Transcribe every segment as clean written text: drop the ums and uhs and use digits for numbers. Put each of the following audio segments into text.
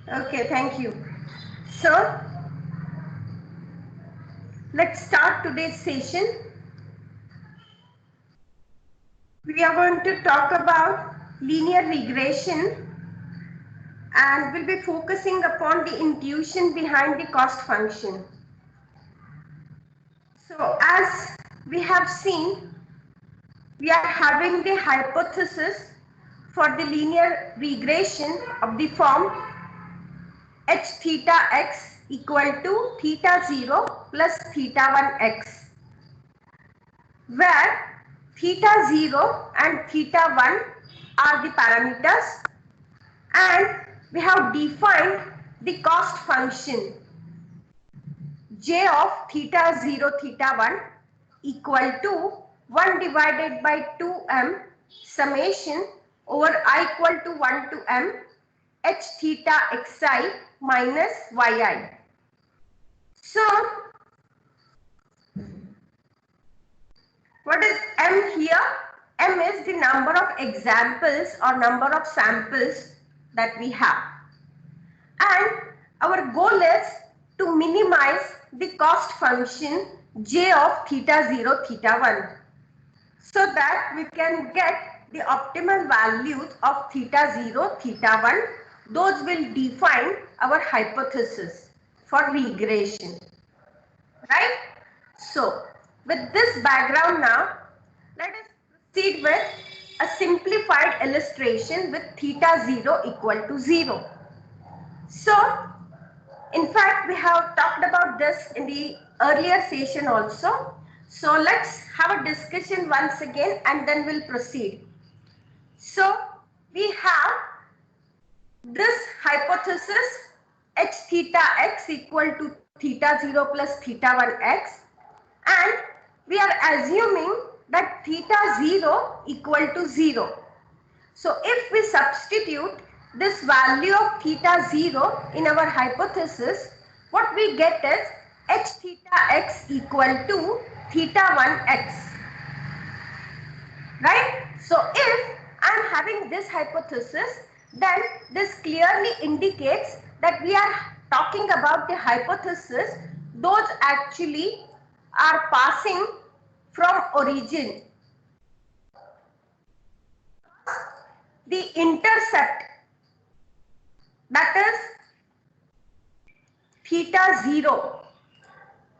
Okay, thank you. So, let's start today's session. We are going to talk about linear regression and we'll be focusing upon the intuition behind the cost function. So, as we have seen, we are having the hypothesis for the linear regression of the form h theta x equal to theta 0 plus theta 1 x, where theta 0 and theta 1 are the parameters, and we have defined the cost function j of theta 0 theta 1 equal to 1 divided by 2m summation over I equal to 1 to m h theta xi minus yi. So, what is m here? M is the number of examples or number of samples that we have. And our goal is to minimize the cost function j of theta 0 theta 1 so that we can get the optimal values of theta 0 theta 1. Those will define our hypothesis for regression, right? So, with this background now, let us proceed with a simplified illustration with theta 0 equal to 0. So, in fact, we have talked about this in the earlier session also. So, let's have a discussion once again and then we'll proceed. So, we have this hypothesis h theta x equal to theta 0 plus theta 1 x, and we are assuming that theta 0 equal to 0. So if we substitute this value of theta 0 in our hypothesis, what we get is h theta x equal to theta 1 x, right? So if I am having this hypothesis, then this clearly indicates that we are talking about the hypothesis those actually are passing from origin. The intercept, that is theta 0.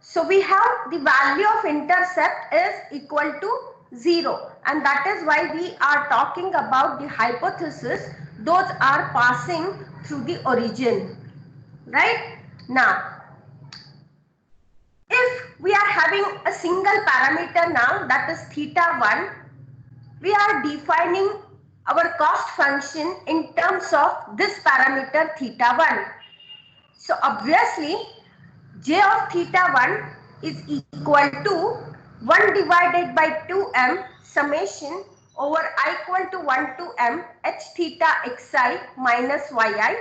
So we have the value of intercept is equal to 0, and that is why we are talking about the hypothesis those are passing through the origin, right? Now, if we are having a single parameter now, that is theta 1, we are defining our cost function in terms of this parameter theta 1. So obviously, j of theta 1 is equal to 1 divided by 2m summation over I equal to 1 to m h theta xi minus yi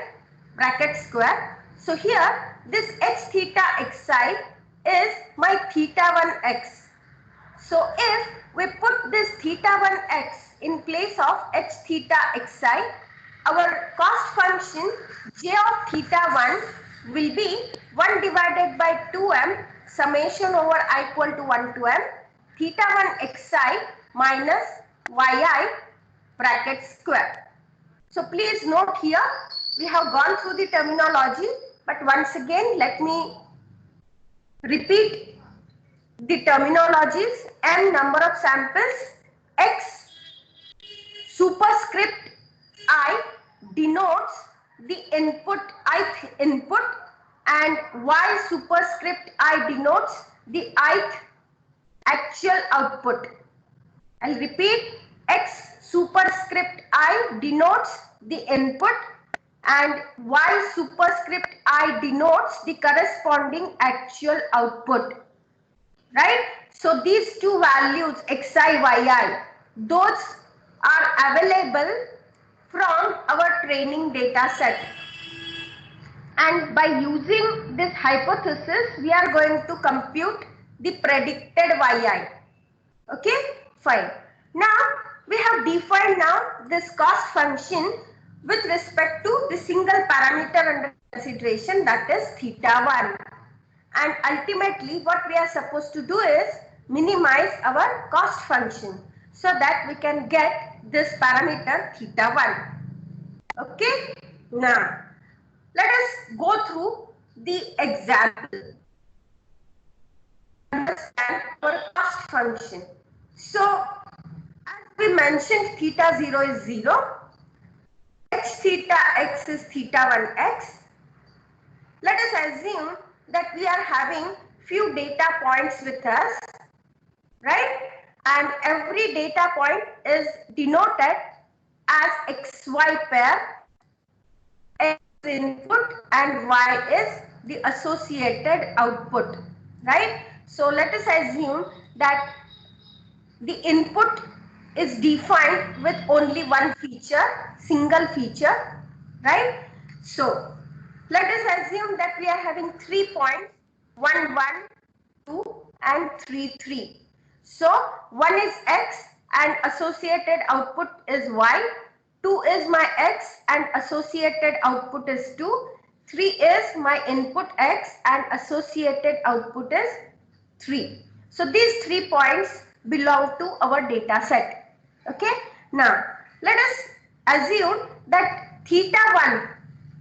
bracket square. So here this h theta xi is my theta 1 x. So if we put this theta 1 x in place of h theta xi, our cost function j of theta 1 will be 1 divided by 2m summation over I equal to 1 to m theta 1 xi minus yi bracket square. So please note here, we have gone through the terminology, but once again let me repeat the terminologies. M number of samples, x superscript I denotes the input, ith input, and y superscript I denotes the ith actual output. I'll repeat, x superscript I denotes the input and y superscript I denotes the corresponding actual output, right? So these two values xi, yi, those are available from our training data set, and by using this hypothesis we are going to compute the predicted yi. Okay, fine. Now we have defined now this cost function with respect to the single parameter under consideration, that is theta 1. And ultimately what we are supposed to do is minimize our cost function so that we can get this parameter theta 1. Okay. Now let us go through the example. Understand our cost function. So as we mentioned, theta 0 is 0. H theta x is theta 1 x. Let us assume that we are having few data points with us, right? And every data point is denoted as xy pair. X is input and y is the associated output, right? So let us assume that the input is defined with only one feature, single feature, right? So let us assume that we are having 3 points, 1, 1, 2 and 3, 3. So 1 is x and associated output is y. 2 is my x and associated output is 2. 3 is my input x and associated output is 3. So these 3 points belong to our data set. Okay. Now let us assume that theta 1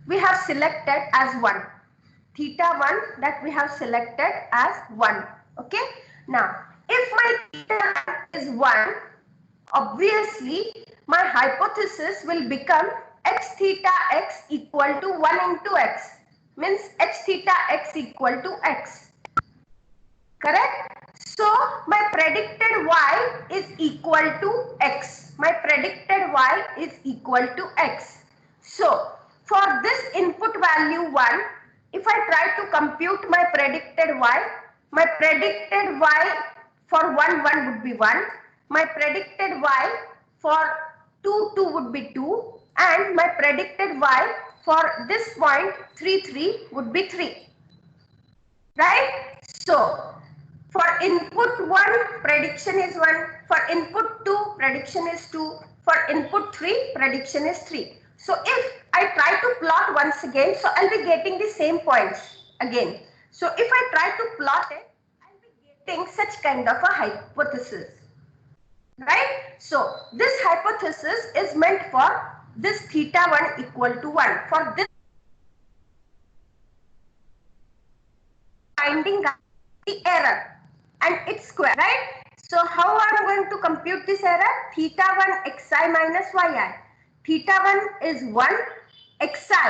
we have selected as 1. Theta 1 that we have selected as 1. Okay. Now if my theta is 1, obviously my hypothesis will become x theta x equal to 1 into x, means h theta x equal to x. Correct? So my predicted y is equal to x. My predicted y is equal to x. So for this input value 1, if I try to compute my predicted y for 1 1 would be 1. My predicted y for 2 2 would be 2. And my predicted y for this point 3 3 would be 3. Right? So for input 1, prediction is 1. For input 2, prediction is 2. For input 3, prediction is 3. So if I try to plot once again, so I'll be getting the same points again. So if I try to plot it, I'll be getting such kind of a hypothesis. Right? So this hypothesis is meant for this theta 1 equal to 1. For this finding the error and its square, right? So how I'm going to compute this error? Theta 1 xi minus yi. Theta 1 is 1 xi,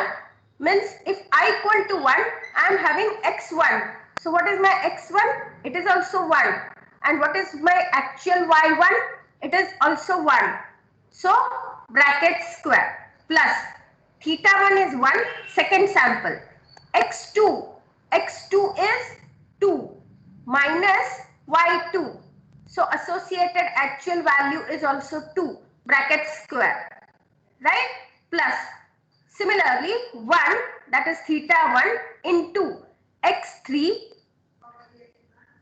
means if I equal to 1, I am having x1. So what is my x1? It is also 1. And what is my actual y1? It is also 1. So bracket square plus theta 1 is 1, second sample. x2 is 2 minus y2. So associated actual value is also 2, bracket square, right? Plus similarly 1, that is theta 1 into x3.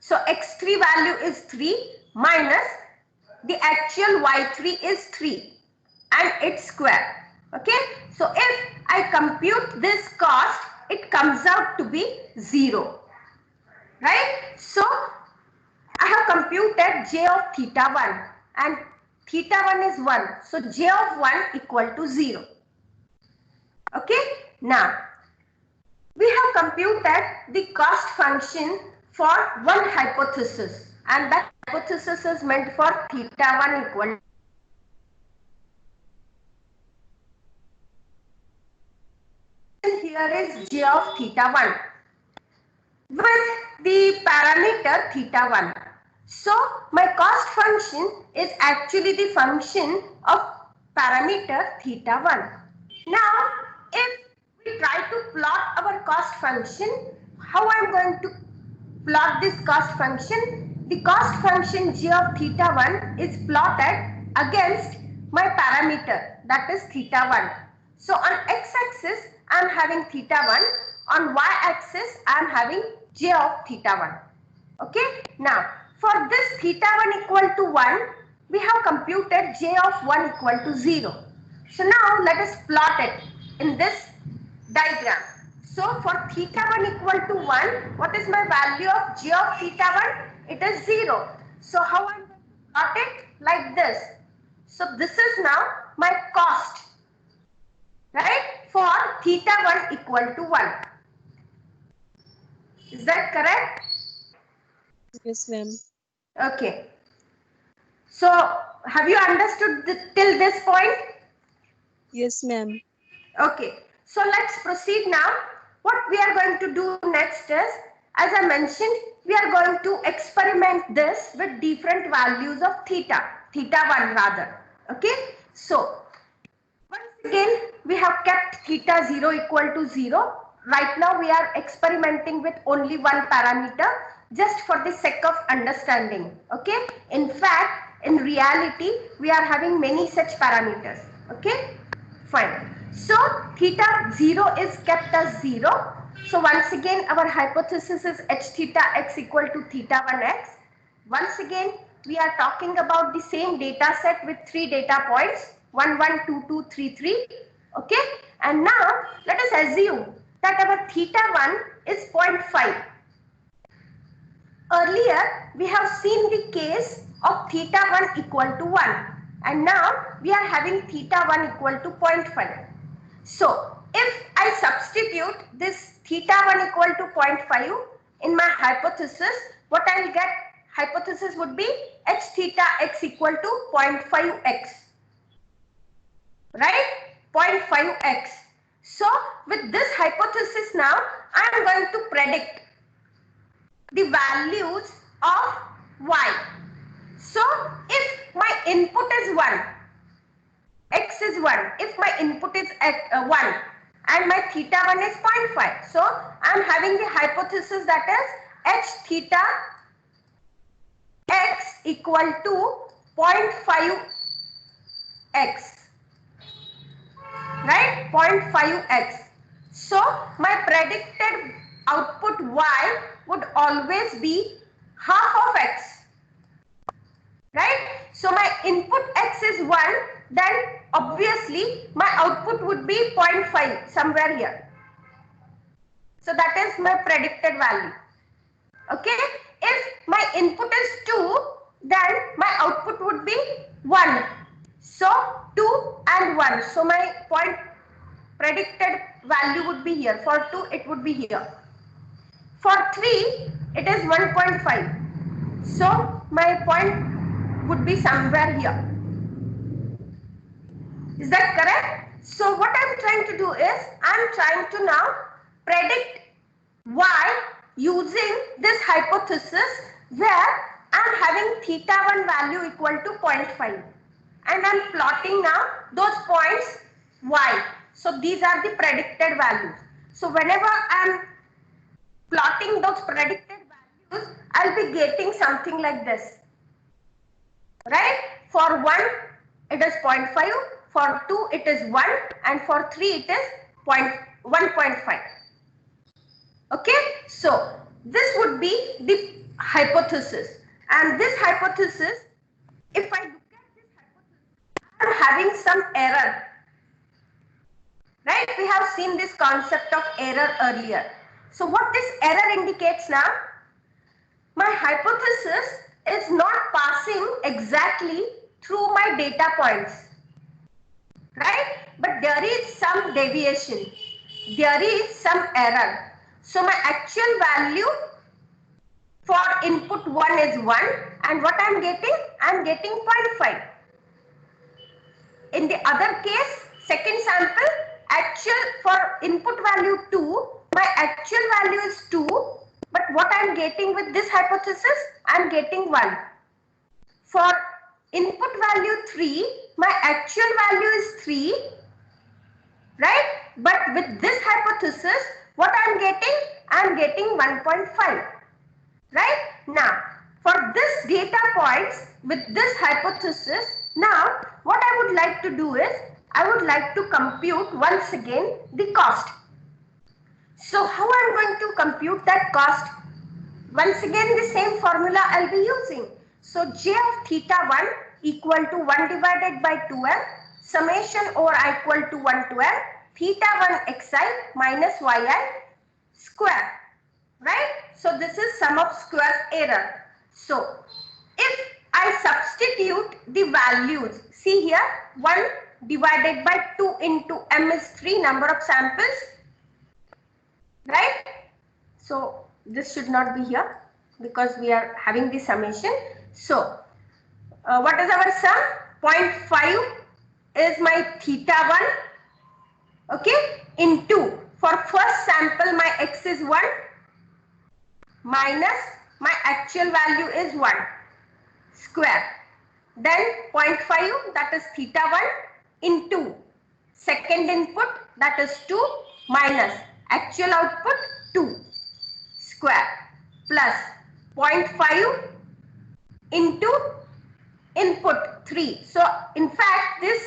So x3 value is 3 minus the actual y3 is 3 and its square. Okay. So if I compute this cost, it comes out to be 0. Right? So I have computed j of theta 1 and theta 1 is 1. So j of 1 equal to 0. Okay. Now we have computed the cost function for one hypothesis, and that hypothesis is meant for theta 1 equal to, here is j of theta 1 with the parameter theta 1. So my cost function is actually the function of parameter theta 1. Now if we try to plot our cost function, how I am going to plot this cost function? The cost function j of theta 1 is plotted against my parameter, that is theta 1. So on x-axis I am having theta 1, on y-axis I am having j of theta 1. Okay. Now for this theta 1 equal to 1, we have computed j of 1 equal to 0. So now let us plot it in this diagram. So for theta 1 equal to 1, what is my value of g of theta 1? It is 0. So how I am going to plot it? Like this. So this is now my cost, right? For theta 1 equal to 1. Is that correct? Yes, ma'am. Okay. So have you understood till this point? Yes, ma'am. Okay, so let's proceed now. What we are going to do next is, as I mentioned, we are going to experiment this with different values of theta 1 rather. Okay, so once again, we have kept theta 0 equal to 0. Right now, we are experimenting with only one parameter just for the sake of understanding. Okay. In fact, in reality, we are having many such parameters. Okay. Fine. So, theta 0 is kept as 0. So, once again, our hypothesis is h theta x equal to theta 1 x. Once again, we are talking about the same data set with 3 data points, 1, 1, 2, 2, 3, 3. Okay. And now, let us assume that our theta 1 is 0.5. Earlier, we have seen the case of theta 1 equal to 1. And now, we are having theta 1 equal to 0.5. So, if I substitute this theta 1 equal to 0.5 in my hypothesis, what I will get? Hypothesis would be h theta x equal to 0.5x. Right? 0.5x. So, with this hypothesis now, I am going to predict the values of y. So, if my input is 1, x is 1, if my input is 1 and my theta 1 is 0.5. So, I am having the hypothesis that is h theta x equal to 0.5x, right? 0.5x. So, my predicted output y would always be half of x. Right? So my input x is 1, then obviously my output would be 0.5 somewhere here. So that is my predicted value. Okay? If my input is 2, then my output would be 1. So 2 and 1. So my predicted value would be here. For 2, it would be here. For 3, it is 1.5. So my point would be somewhere here. Is that correct? So what I'm trying to do is, I'm trying to now predict y using this hypothesis where I'm having theta 1 value equal to 0.5 and I'm plotting now those points y. So these are the predicted values. So whenever I'm plotting those predicted values, I'll be getting something like this. Right? For 1, it is 0.5, for 2, it is 1, and for 3, it is 1.5. Okay? So, this would be the hypothesis. And this hypothesis, if I look at this hypothesis, I am having some error. Right? We have seen this concept of error earlier. So, what this error indicates now? My hypothesis is not passing exactly through my data points, right? But there is some deviation, there is some error. So my actual value for input 1 is 1 and what I am getting 0.5. In the other case, second sample, actual for input value 2, my actual value is 2. But what I am getting with this hypothesis, I am getting 1. For input value 3, my actual value is 3, right? But with this hypothesis, what I am getting 1.5, right? Now, for this data points with this hypothesis, now what I would like to do is, I would like to compute once again the cost. So how I am going to compute that cost? Once again, the same formula I'll be using. So J of theta 1 equal to 1 divided by 2m summation over I equal to 1 to n theta 1 xi minus yi square, right? So this is sum of squares error. So if I substitute the values, see here 1 divided by 2 into m is 3 number of samples, right? So this should not be here because we are having the summation. So what is our sum? 0.5 is my theta 1, okay, into for first sample my x is 1 minus my actual value is 1 square, then 0.5 that is theta 1 into second input that is 2 minus actual output 2 square plus 0.5 into input 3. So in fact this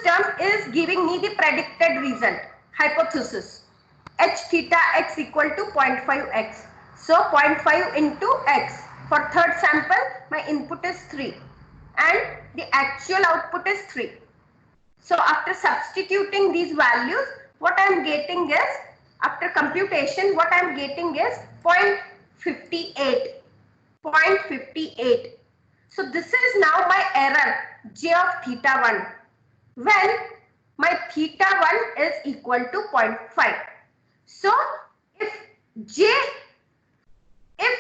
term is giving me the predicted result, hypothesis h theta x equal to 0.5x. So 0.5 into x. For third sample my input is 3 and the actual output is 3. So after substituting these values, what I am getting is, after computation, what I am getting is 0.58. 0.58. So this is now my error, j of theta 1, when my theta 1 is equal to 0.5. So if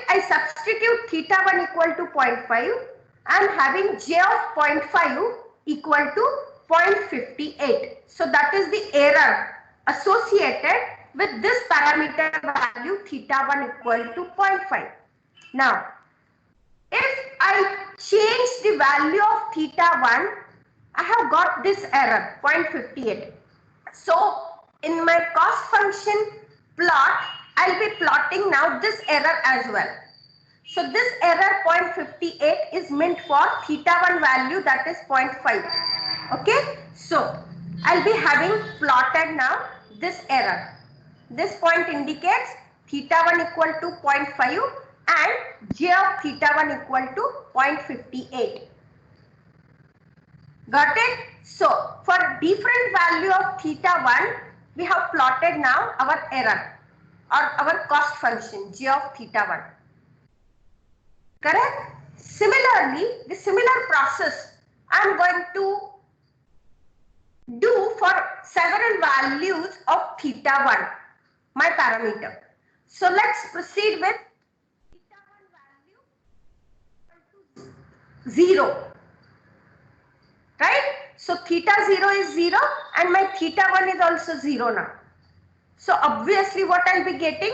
I substitute theta 1 equal to 0.5, I am having j of 0.5 equal to 0.58. So that is the error associated with this parameter value theta 1 equal to 0.5. Now, if I change the value of theta 1, I have got this error 0.58. So in my cost function plot, I'll be plotting now this error as well. So this error 0.58 is meant for theta 1 value, that is 0.5. Okay. So I'll be having plotted now this error. This point indicates theta 1 equal to 0.5 and j of theta 1 equal to 0.58. Got it? So for different value of theta 1, we have plotted now our error or our cost function j of theta 1. Correct? Similarly, the similar process I am going to do for several values of theta 1, my parameter. So let's proceed with theta 1 value equal to 0. Right? So theta 0 is 0 and my theta 1 is also 0 now. So obviously what I'll be getting?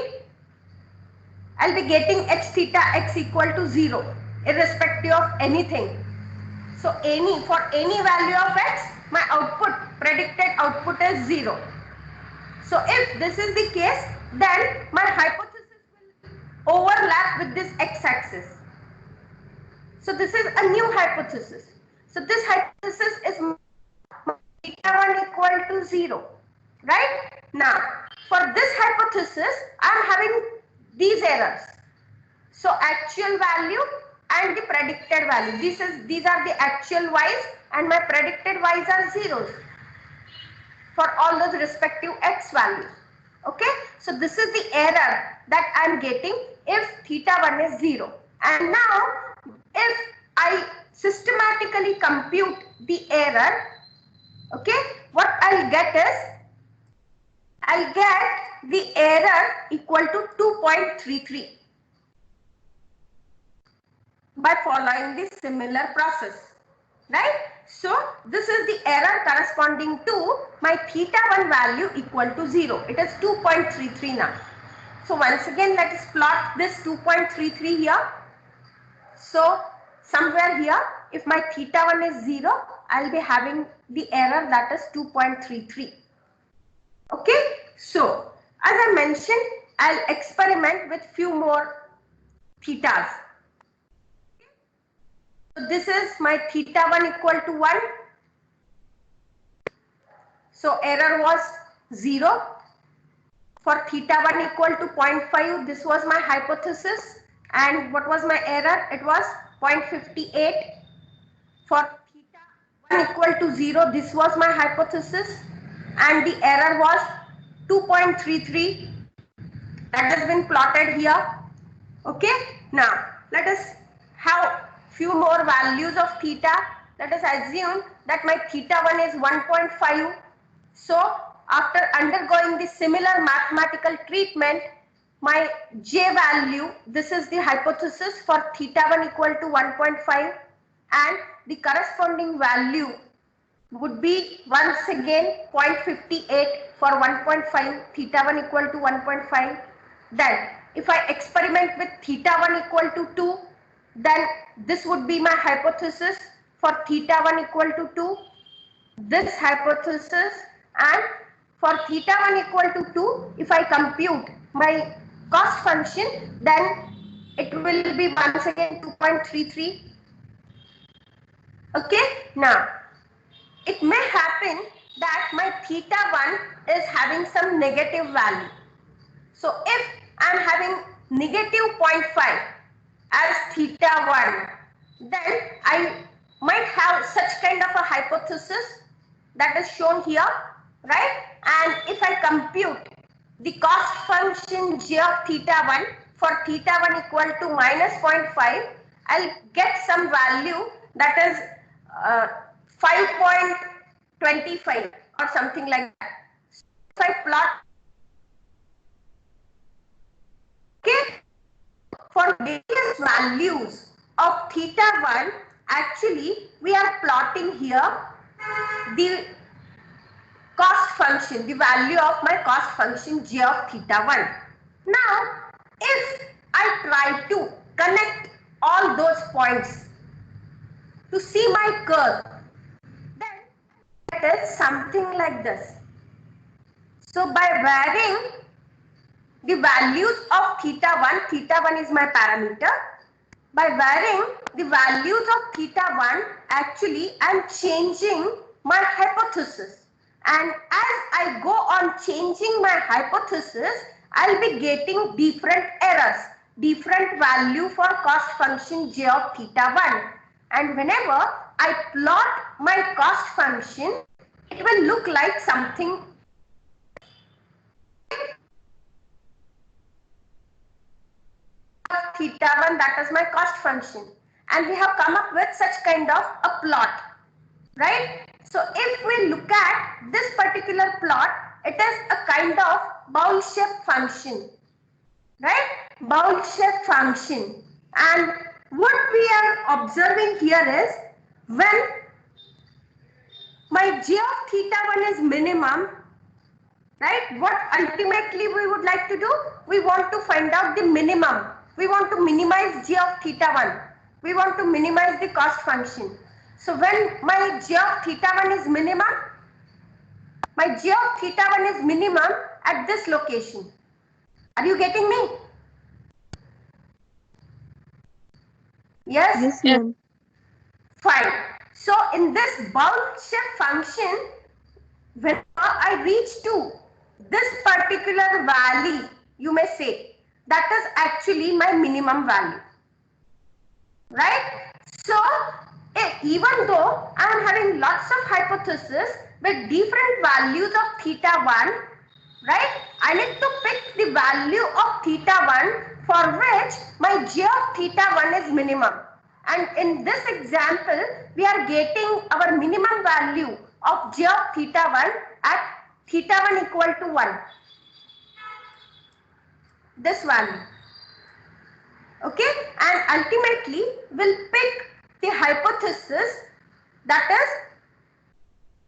I'll be getting h theta x equal to 0 irrespective of anything. So for any value of x, my output, predicted output is 0. So if this is the case, then my hypothesis will overlap with this x-axis. So this is a new hypothesis. So this hypothesis is theta 1 equal to 0. Right? Now, for this hypothesis, I am having these errors. So actual value and the predicted value. These are the actual y's and my predicted y's are zeros for all those respective x values. Okay. So this is the error that I am getting if theta 1 is 0. And now if I systematically compute the error, okay, what I'll get is, I'll get the error equal to 2.33 by following the similar process, right? So this is the error corresponding to my theta 1 value equal to 0. It is 2.33 now. So once again, let us plot this 2.33 here. So somewhere here, if my theta 1 is 0, I'll be having the error that is 2.33. Okay. So as I mentioned, I'll experiment with few more thetas. So this is my theta 1 equal to 1. So error was 0. For theta 1 equal to 0.5, this was my hypothesis. And what was my error? It was 0.58. For theta equal to 0, this was my hypothesis, and the error was 2.33. That has been plotted here. Okay, now let us have few more values of theta. Let us assume that my theta 1 is 1.5. So after undergoing the similar mathematical treatment, my j value, this is the hypothesis for theta 1 equal to 1.5, and the corresponding value would be once again 0.58 for 1.5, theta 1 equal to 1.5. Then if I experiment with theta 1 equal to 2, then this would be my hypothesis for theta 1 equal to 2, this hypothesis, and for theta 1 equal to 2, if I compute my cost function, then it will be once again 2.33. Okay, now it may happen that my theta 1 is having some negative value. So if I am having negative 0.5 as theta 1, then I might have such kind of a hypothesis that is shown here, right? And if I compute the cost function j of theta 1 for theta 1 equal to minus 0.5, I'll get some value that is 5.25 or something like that. So if I plot, okay, for various values of theta 1, actually we are plotting here the cost function, the value of my cost function j of theta 1. Now, if I try to connect all those points to see my curve, then it is something like this. So by varying the values of theta 1 is my parameter. By varying the values of theta 1, actually I am changing my hypothesis. And as I go on changing my hypothesis, I'll be getting different errors, different value for cost function j of theta 1. And whenever I plot my cost function, it will look like something theta 1, that is my cost function, and we have come up with such kind of a plot, right? So if we look at this particular plot, it is a kind of bowl shape function, right? Bowl shape function. And what we are observing here is when my j of theta 1 is minimum, right? What ultimately we would like to do? We want to find out the minimum. We want to minimize j of theta 1. We want to minimize the cost function. So when my j of theta 1 is minimum, my j of theta 1 is minimum at this location. Are you getting me? Yes? Yes, ma'am. Fine. So in this bowl shape function, whenever I reach to this particular valley, you may say, that is actually my minimum value, right? So even though I am having lots of hypotheses with different values of theta 1, right? I need to pick the value of theta 1 for which my j of theta 1 is minimum. And in this example, we are getting our minimum value of j of theta 1 at theta 1 equal to 1. This value. Okay, and ultimately we'll pick the hypothesis that is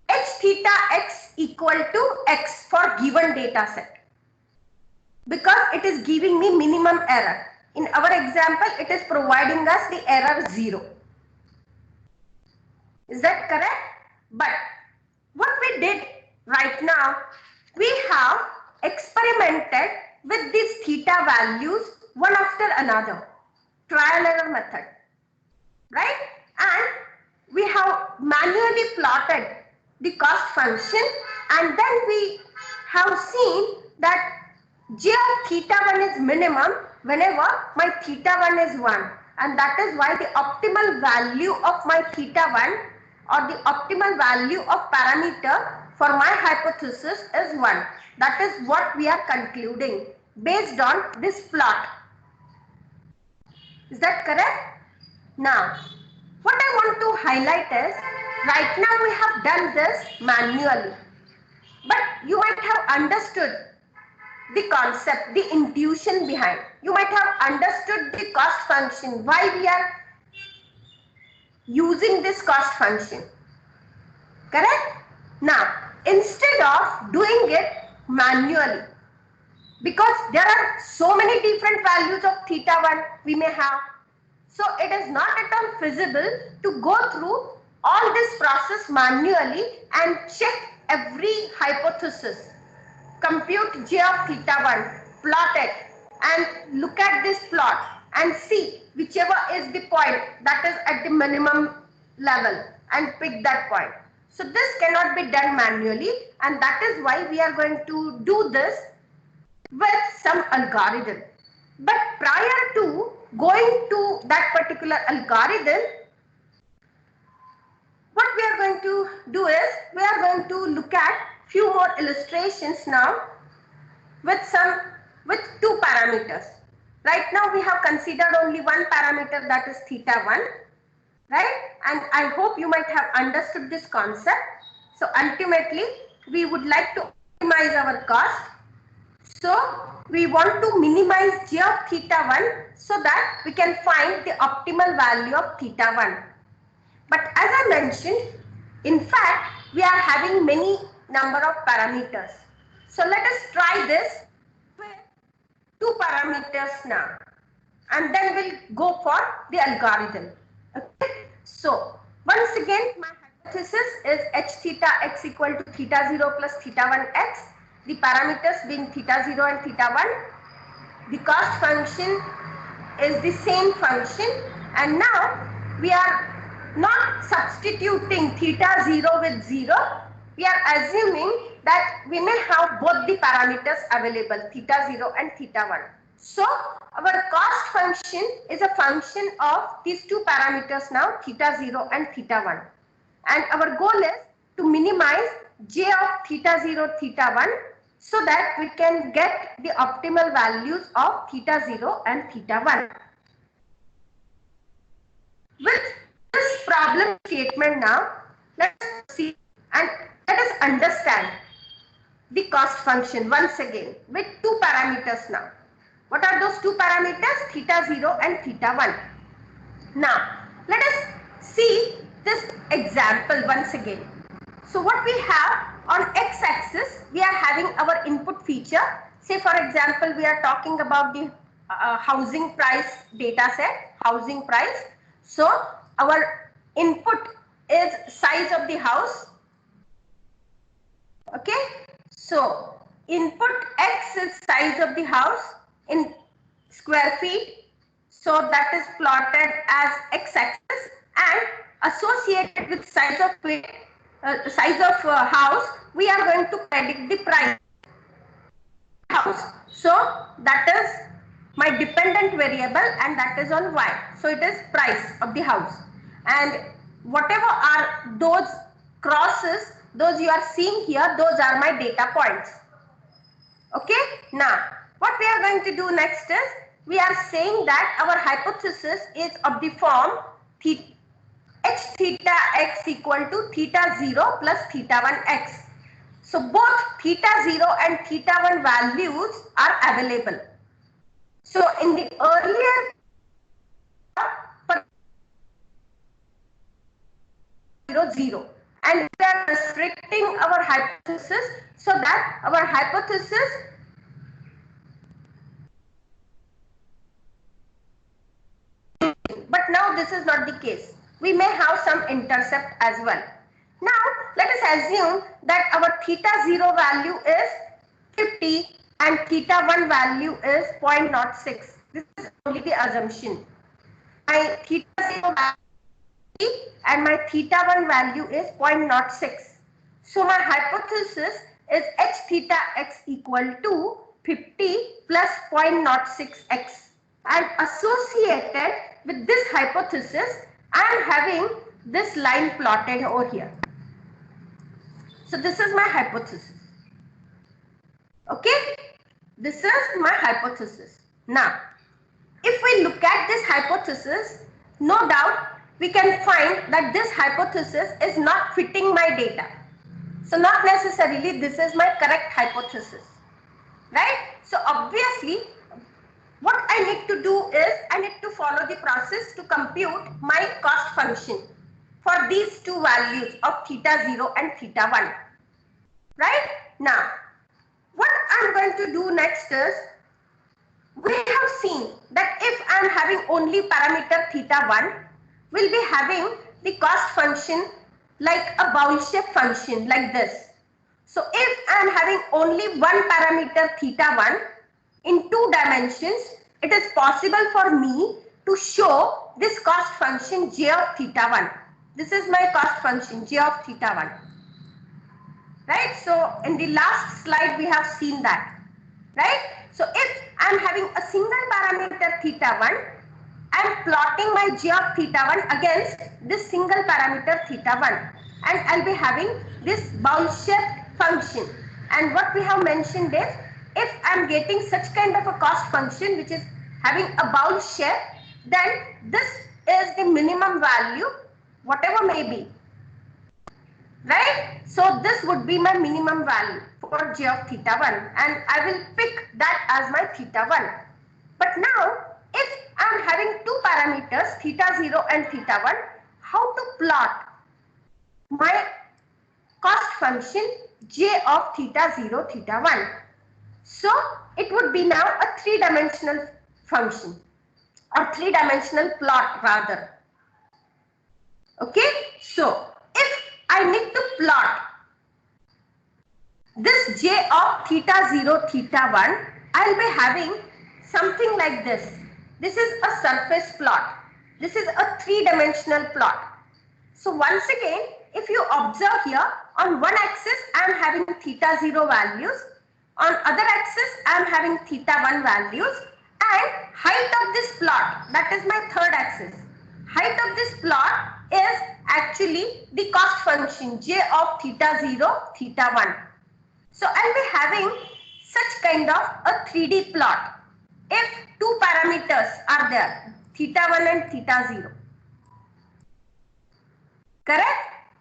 h theta x equal to x for given data set, because it is giving me minimum error. In our example, it is providing us the error 0. Is that correct? But what we did right now, we have experimented with these theta values one after another, trial error method, right? And we have manually plotted the cost function, and then we have seen that j of theta 1 is minimum whenever my theta 1 is 1, and that is why the optimal value of my theta 1 or the optimal value of parameter for my hypothesis is 1. That is what we are concluding based on this plot. Is that correct? Now, what I want to highlight is, right now we have done this manually, but you might have understood the concept, the intuition behind. You might have understood the cost function, why we are using this cost function. Correct? Now, instead of doing it manually, because there are so many different values of theta 1 we may have, so it is not at all feasible to go through all this process manually and check every hypothesis. Compute j of theta 1, plot it, and look at this plot and see whichever is the point that is at the minimum level and pick that point. So this cannot be done manually, and that is why we are going to do this with some algorithm. But prior to going to that particular algorithm, what we are going to do is, we are going to look at few more illustrations now with two parameters. Right now we have considered only one parameter, that is theta 1, right? And I hope you might have understood this concept. So ultimately we would like to optimize our cost. So we want to minimize j of theta 1 so that we can find the optimal value of theta 1. But as I mentioned, in fact, we are having many number of parameters. So let us try this with two parameters now, and then we'll go for the algorithm. Okay. So once again, my hypothesis is h theta x equal to theta 0 plus theta 1 x. The parameters being theta 0 and theta 1. The cost function is the same function, and now we are not substituting theta 0 with 0. We are assuming that we may have both the parameters available, theta 0 and theta 1. So our cost function is a function of these two parameters now, theta 0 and theta 1. And our goal is to minimize j of theta 0, theta 1, so that we can get the optimal values of theta 0 and theta 1. With this problem statement now, let us see and let us understand the cost function once again with two parameters now. What are those two parameters? Theta 0 and theta 1. Now, let us see this example once again. So what we have on x-axis, we are having our input feature. Say for example, we are talking about the housing price data set, housing price. So our input is size of the house. Okay. So input x is size of the house in square feet. So that is plotted as x-axis, and associated with size of feet, house, we are going to predict the price house. So that is my dependent variable, and that is on y. So it is price of the house, and whatever are those crosses, those you are seeing here, those are my data points. Okay. Now what we are going to do next is, we are saying that our hypothesis is of the form h theta x equal to theta 0 plus theta 1 x. So both theta 0 and theta 1 values are available. So in the earlier 0, 0, and we are restricting our hypothesis so that our hypothesis but now this is not the case. We may have some intercept as well. Now let us assume that our theta 0 value is 50 and theta 1 value is 0.06. This is only the assumption. My theta 0 value and my theta 1 value is 0.06. So my hypothesis is h theta x equal to 50 plus 0.06x. And associated with this hypothesis, I am having this line plotted over here. So this is my hypothesis. Okay, this is my hypothesis. Now, if we look at this hypothesis, no doubt we can find that this hypothesis is not fitting my data. So not necessarily this is my correct hypothesis, right? So obviously what I need to do is I need to follow the process to compute my cost function for these two values of theta 0 and theta 1, right? Now, what I'm going to do next is, we have seen that if I am having only parameter theta 1, we'll be having the cost function like a bowl shape function like this. So if I am having only one parameter theta 1 in two dimensions, it is possible for me to show this cost function j of theta 1. This is my cost function j of theta 1. Right? So in the last slide we have seen that. Right? So if I am having a single parameter theta 1, I am plotting my j of theta 1 against this single parameter theta 1, and I'll be having this bowl shaped function. And what we have mentioned is, if I am getting such kind of a cost function which is having a bowl shape, then this is the minimum value, whatever may be. Right? So this would be my minimum value for j of theta 1, and I will pick that as my theta 1. But now, if I am having two parameters theta 0 and theta 1, how to plot my cost function j of theta 0, theta 1? So it would be now a three-dimensional function, or three-dimensional plot rather. Okay, so if I need to plot this j of theta 0, theta 1, I'll be having something like this. This is a surface plot. This is a three-dimensional plot. So once again, if you observe here, on one axis I am having theta 0 values, on other axis I am having theta 1 values, and height of this plot, that is my third axis. Height of this plot is actually the cost function j of theta 0, theta 1. So I'll be having such kind of a 3D plot if two parameters are there, theta 1 and theta 0. Correct?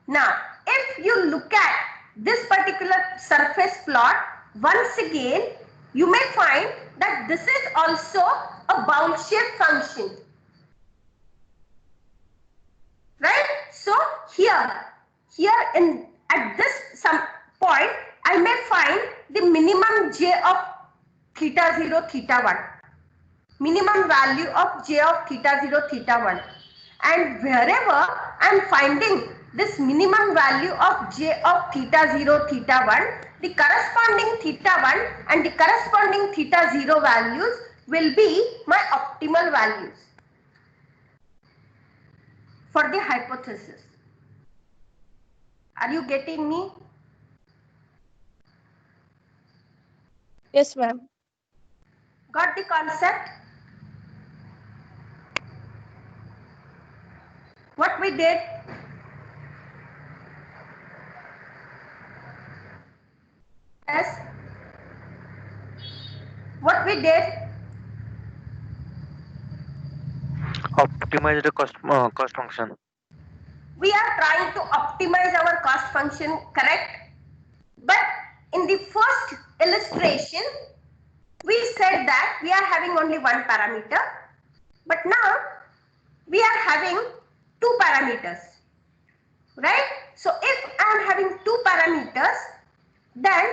Now, if you look at this particular surface plot, once again, you may find that this is also a bowl shape function. Right? So here at this some point, I may find the minimum j of theta 0, theta 1. Minimum value of j of theta 0, theta 1. And wherever I am finding this minimum value of j of theta 0, theta 1, the corresponding theta 1 and the corresponding theta 0 values will be my optimal values for the hypothesis. Are you getting me? Yes, ma'am. Got the concept? What we did? Yes. What we did? Optimize the cost function. We are trying to optimize our cost function, correct? But in the first illustration, we said that we are having only one parameter, but now we are having two parameters, right? So if I am having two parameters, then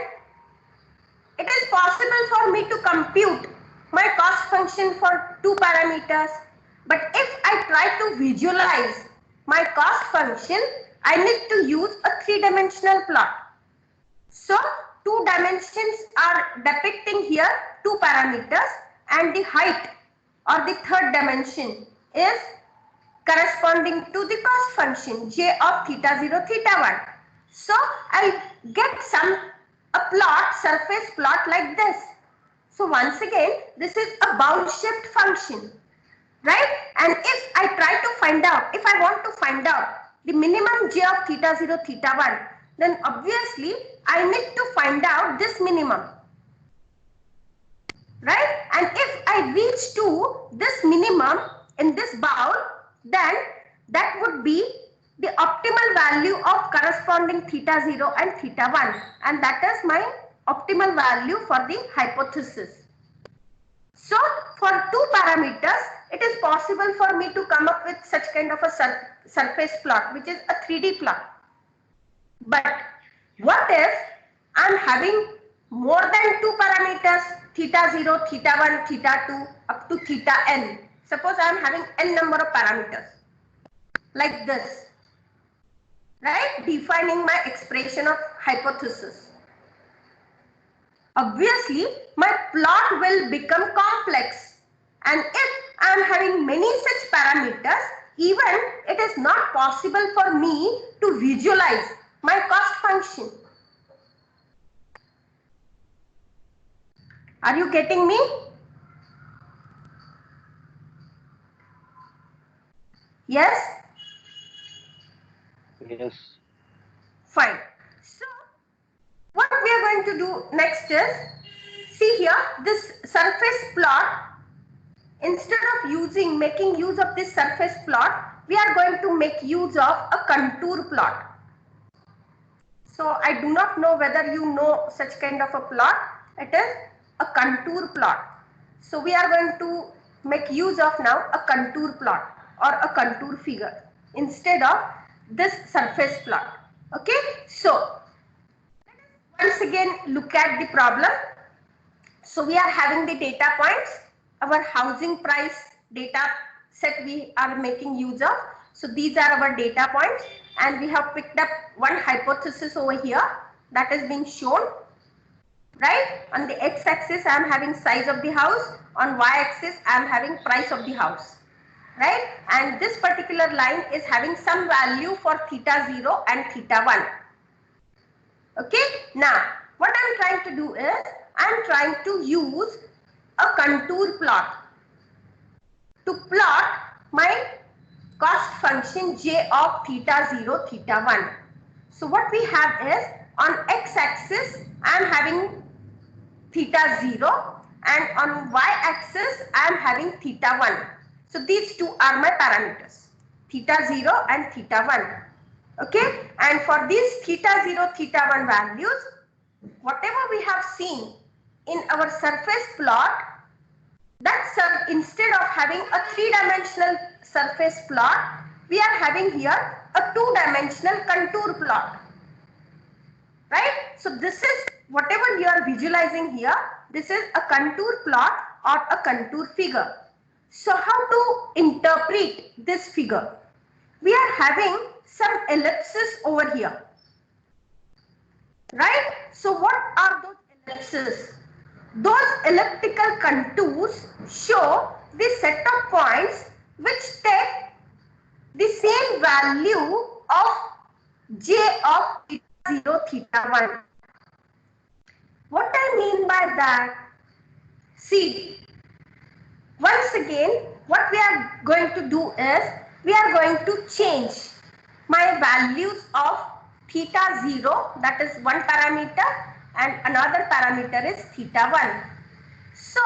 it is possible for me to compute my cost function for two parameters. But if I try to visualize my cost function, I need to use a three-dimensional plot. So two dimensions are depicting here two parameters, and the height or the third dimension is corresponding to the cost function j of theta 0, theta 1. So I'll get a plot, surface plot like this. So once again, this is a bowl shaped function, right? And if I try to find out, if I want to find out the minimum j of theta 0, theta 1, then obviously I need to find out this minimum. Right? And if I reach to this minimum in this bowl, then that would be the optimal value of corresponding theta 0 and theta 1, and that is my optimal value for the hypothesis. So for two parameters, it is possible for me to come up with such kind of a surface plot, which is a 3D plot. But what if I am having more than two parameters, theta 0, theta 1, theta 2, up to theta n. Suppose I am having n number of parameters like this, right? Defining my expression of hypothesis. Obviously, my plot will become complex, and if I am having many such parameters, even it is not possible for me to visualize my cost function. Are you getting me? Yes? Yes. Fine. So, what we are going to do next is, see here, this surface plot, instead of making use of this surface plot, we are going to make use of a contour plot. So, I do not know whether you know such kind of a plot. It is a contour plot. So, we are going to make use of now a contour plot or a contour figure instead of this surface plot. Okay. So, once again look at the problem. So we are having the data points, our housing price data set we are making use of. So these are our data points, and we have picked up one hypothesis over here that is being shown, right? On the x-axis I am having size of the house, on y-axis I am having price of the house, right? And this particular line is having some value for theta 0 and theta 1. Okay, now what I am trying to do is, I am trying to use a contour plot to plot my cost function j of theta 0, theta 1. So what we have is, on x-axis I am having theta 0, and on y-axis I am having theta 1. So these two are my parameters, theta 0 and theta 1. Okay, and for these theta 0, theta 1 values, whatever we have seen in our surface plot, that instead of having a three-dimensional surface plot, we are having here a two-dimensional contour plot, right? So this is whatever you are visualizing here, this is a contour plot or a contour figure. So how to interpret this figure? We are having some ellipses over here, right? So what are those ellipses? Those elliptical contours show the set of points which take the same value of j of theta 0, theta 1. What I mean by that? See, once again, what we are going to do is, we are going to change my values of theta 0, that is one parameter, and another parameter is theta 1. So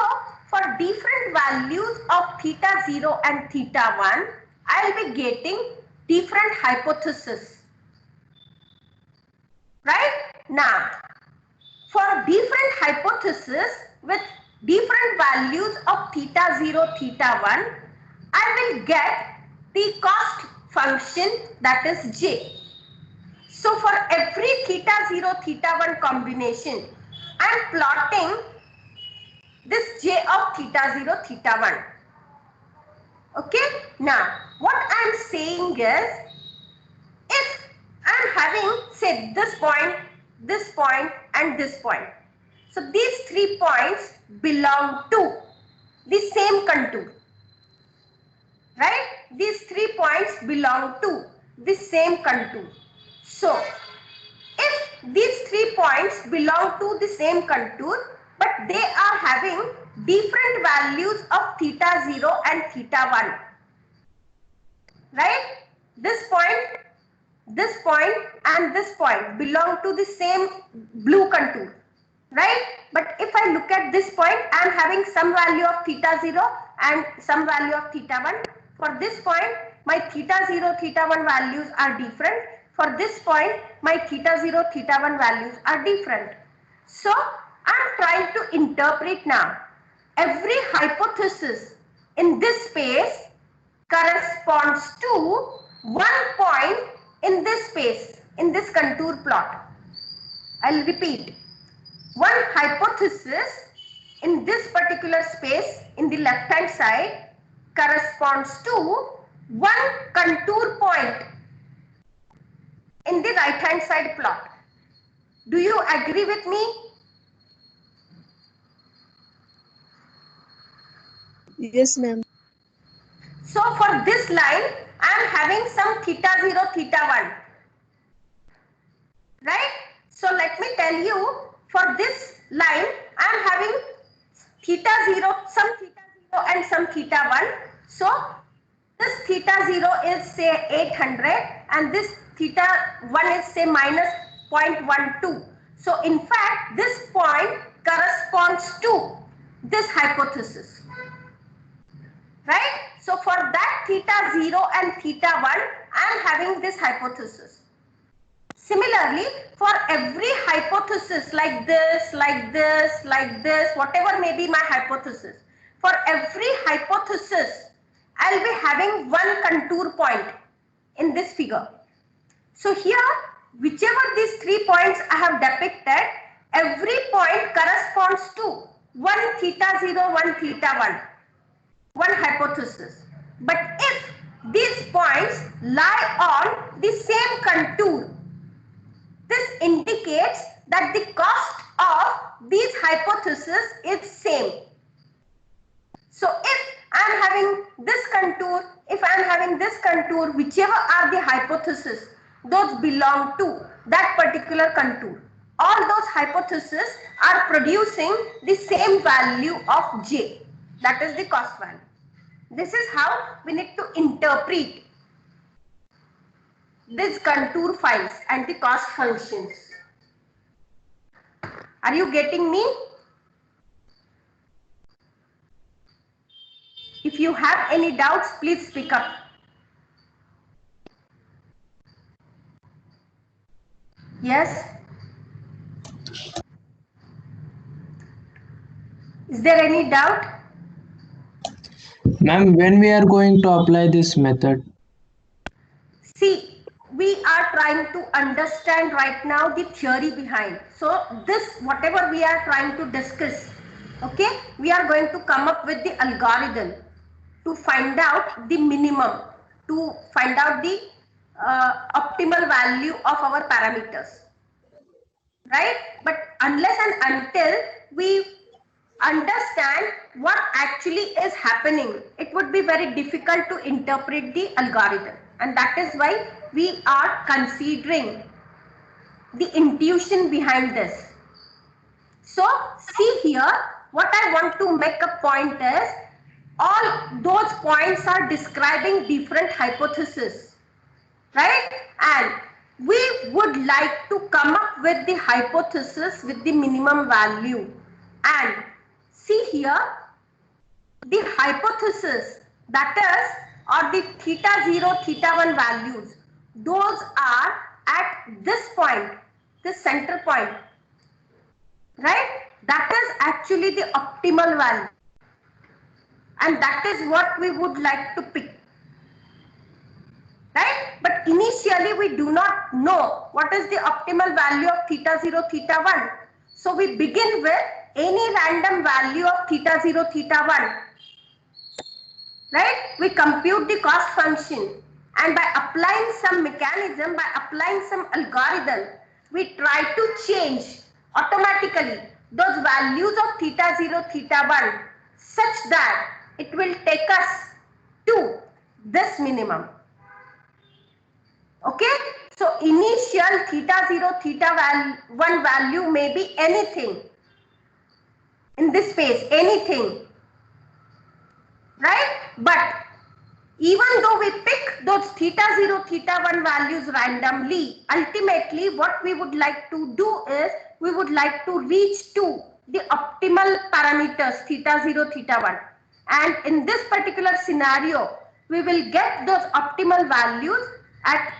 for different values of theta 0 and theta 1, I will be getting different hypotheses. Right? Now, for different hypotheses with different values of theta 0, theta 1, I will get the cost function, that is j. So for every theta 0, theta 1 combination, I am plotting this j of theta 0, theta 1. Okay. Now, what I am saying is, if I am having, say, this point, and this point. So these 3 points belong to the same contour. Right? These 3 points belong to the same contour. So, if these 3 points belong to the same contour, but they are having different values of theta 0 and theta 1. Right? This point this point and this point belong to the same blue contour, right? But if I look at this point, I am having some value of theta 0 and some value of theta 1. For this point, my theta 0, theta 1 values are different. For this point, my theta 0, theta 1 values are different. So I am trying to interpret now. Every hypothesis in this space corresponds to one point in this space, in this contour plot. I'll repeat. One hypothesis in this particular space in the left hand side corresponds to one contour point in the right hand side plot. Do you agree with me? Yes, ma'am. So for this line, I am having some theta 0, theta 1. Right? So let me tell you, for this line, I am having theta 0, some theta 0 and some theta 1. So this theta 0 is say 800 and this theta 1 is say minus 0.12. So in fact, this point corresponds to this hypothesis. Right? So for that theta 0 and theta 1, I am having this hypothesis. Similarly, for every hypothesis like this, like this, like this, whatever may be my hypothesis, for every hypothesis, I'll be having one contour point in this figure. So here, whichever these 3 points I have depicted, every point corresponds to one theta 0, one theta 1, one hypothesis. But if these points lie on the same contour, this indicates that the cost of these hypotheses is same. So if I am having this contour, if I am having this contour, whichever are the hypotheses, those belong to that particular contour. All those hypotheses are producing the same value of J. That is the cost value. This is how we need to interpret these contour files and the cost functions. Are you getting me? If you have any doubts, please speak up. Yes? Is there any doubt? Ma'am, when we are going to apply this method? See, we are trying to understand right now the theory behind. So this, whatever we are trying to discuss, okay, we are going to come up with the algorithm to find out the minimum, to find out the optimal value of our parameters, right? But unless and until we understand what actually is happening, it would be very difficult to interpret the algorithm, and that is why we are considering the intuition behind this. So see here, what I want to make a point is, all those points are describing different hypotheses, right? And we would like to come up with the hypothesis with the minimum value. And see here, the hypothesis, that is, or the theta 0, theta 1 values, those are at this point, this center point, right? That is actually the optimal value. And that is what we would like to pick, right? But initially we do not know what is the optimal value of theta 0, theta 1. So we begin with any random value of theta 0, theta 1, right? We compute the cost function, and by applying some mechanism, by applying some algorithm, we try to change automatically those values of theta 0, theta 1 such that it will take us to this minimum. Okay, so initial theta 0, theta 1 value may be anything in this space, anything, right? But even though we pick those theta 0, theta 1 values randomly, ultimately what we would like to do is we would like to reach to the optimal parameters theta 0, theta 1. And in this particular scenario, we will get those optimal values at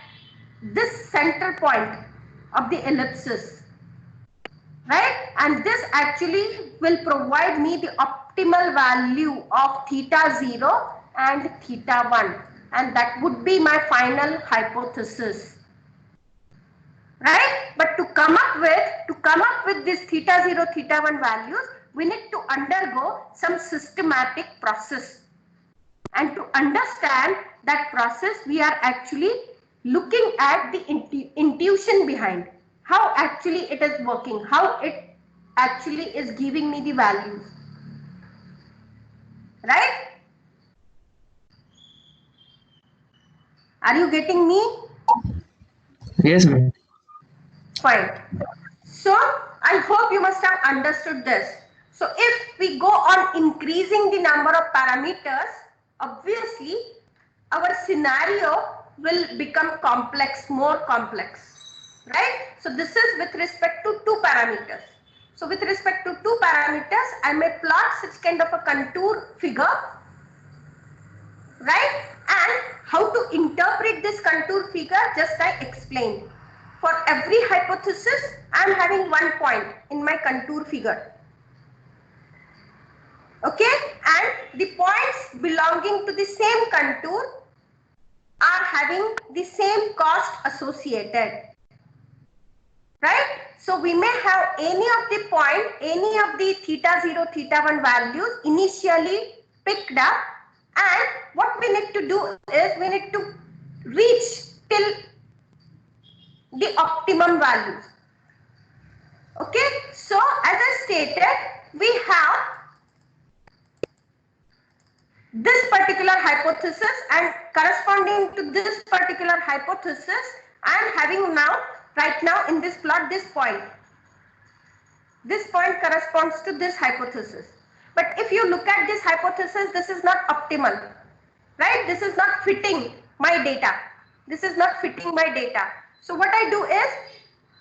this center point of the ellipsis, right? And this actually will provide me the optimal value of theta 0 and theta 1, and that would be my final hypothesis, right? But to come up with this theta 0, theta 1 values, we need to undergo some systematic process. And to understand that process, we are actually looking at the intuition behind how actually it is working, how it actually is giving me the values, right? Are you getting me? Yes, ma'am. Fine. So I hope you must have understood this. So if we go on increasing the number of parameters, obviously our scenario will become complex, more complex, right? So this is with respect to two parameters. So with respect to two parameters, I may plot such kind of a contour figure, right? And how to interpret this contour figure, just I explained. For every hypothesis, I am having one point in my contour figure. Okay, and the points belonging to the same contour are having the same cost associated, right? So we may have any of the point, any of the theta 0, theta 1 values initially picked up, and what we need to do is we need to reach till the optimum values. Okay, so as I stated, we have this particular hypothesis, and corresponding to this particular hypothesis, I am having now, right now in this plot, this point. This point corresponds to this hypothesis. But if you look at this hypothesis, this is not optimal, right? This is not fitting my data. This is not fitting my data. So what I do is,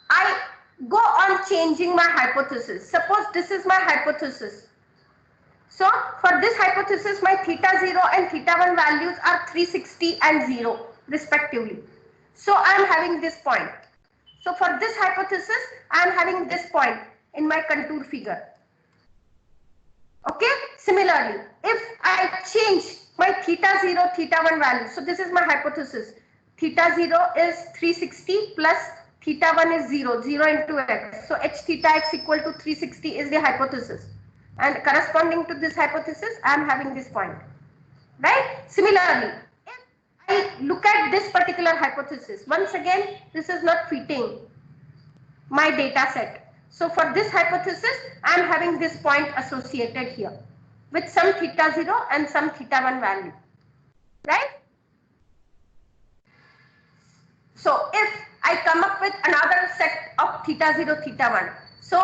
I go on changing my hypothesis. Suppose this is my hypothesis. So for this hypothesis, my theta 0 and theta 1 values are 360 and 0 respectively. So I am having this point. So for this hypothesis, I am having this point in my contour figure. Okay. Similarly, if I change my theta 0, theta 1 value, so this is my hypothesis. Theta 0 is 360 plus theta 1 is 0, 0 into x. So h theta x equal to 360 is the hypothesis. And corresponding to this hypothesis, I am having this point, right? Similarly, if I look at this particular hypothesis, once again, this is not fitting my data set. So for this hypothesis, I am having this point associated here with some theta 0 and some theta 1 value, right? So if I come up with another set of theta 0, theta 1. So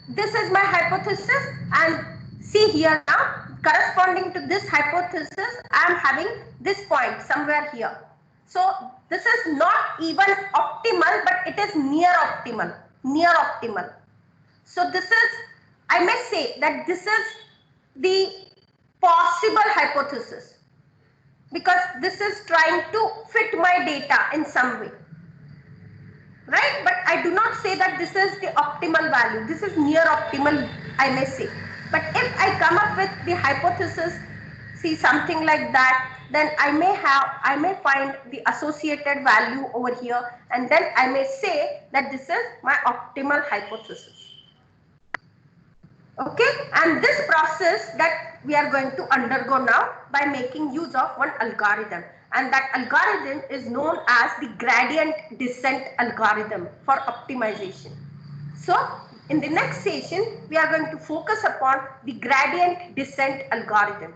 this is my hypothesis, and see here now, corresponding to this hypothesis, I am having this point somewhere here. So this is not even optimal, but it is near optimal, near optimal. So this is, I may say that this is the possible hypothesis, because this is trying to fit my data in some way, right? But I do not say that this is the optimal value. This is near optimal, I may say. But if I come up with the hypothesis, see something like that, then I may find the associated value over here, and then I may say that this is my optimal hypothesis. Okay, and this process that we are going to undergo now by making use of one algorithm, and that algorithm is known as the gradient descent algorithm for optimization. So in the next session, we are going to focus upon the gradient descent algorithm.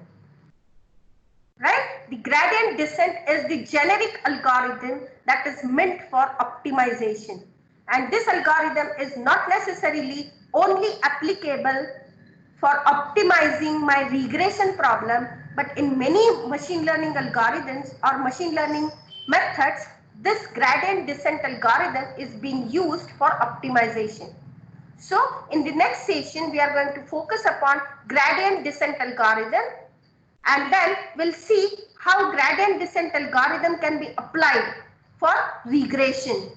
Right? The gradient descent is the generic algorithm that is meant for optimization. And this algorithm is not necessarily only applicable for optimizing my regression problem, but in many machine learning algorithms or machine learning methods, this gradient descent algorithm is being used for optimization. So in the next session, we are going to focus upon gradient descent algorithm, and then we'll see how gradient descent algorithm can be applied for regression.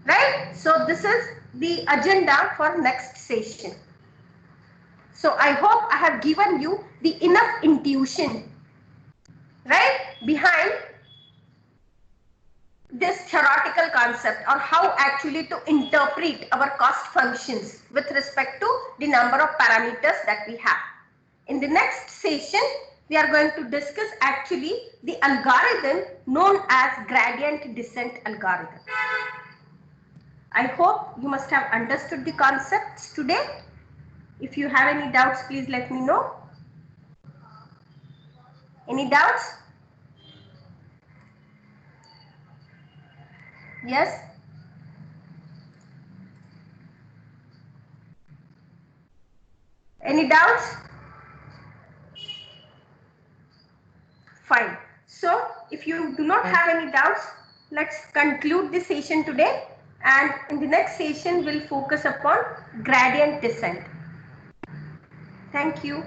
Right? So this is the agenda for next session. So I hope I have given you the enough intuition, right, behind this theoretical concept, or how actually to interpret our cost functions with respect to the number of parameters that we have. In the next session, we are going to discuss actually the algorithm known as gradient descent algorithm. I hope you must have understood the concepts today. If you have any doubts, please let me know. Any doubts? Yes? Any doubts? Fine. So if you do not have any doubts, let's conclude the session today, and in the next session we'll focus upon gradient descent. Thank you.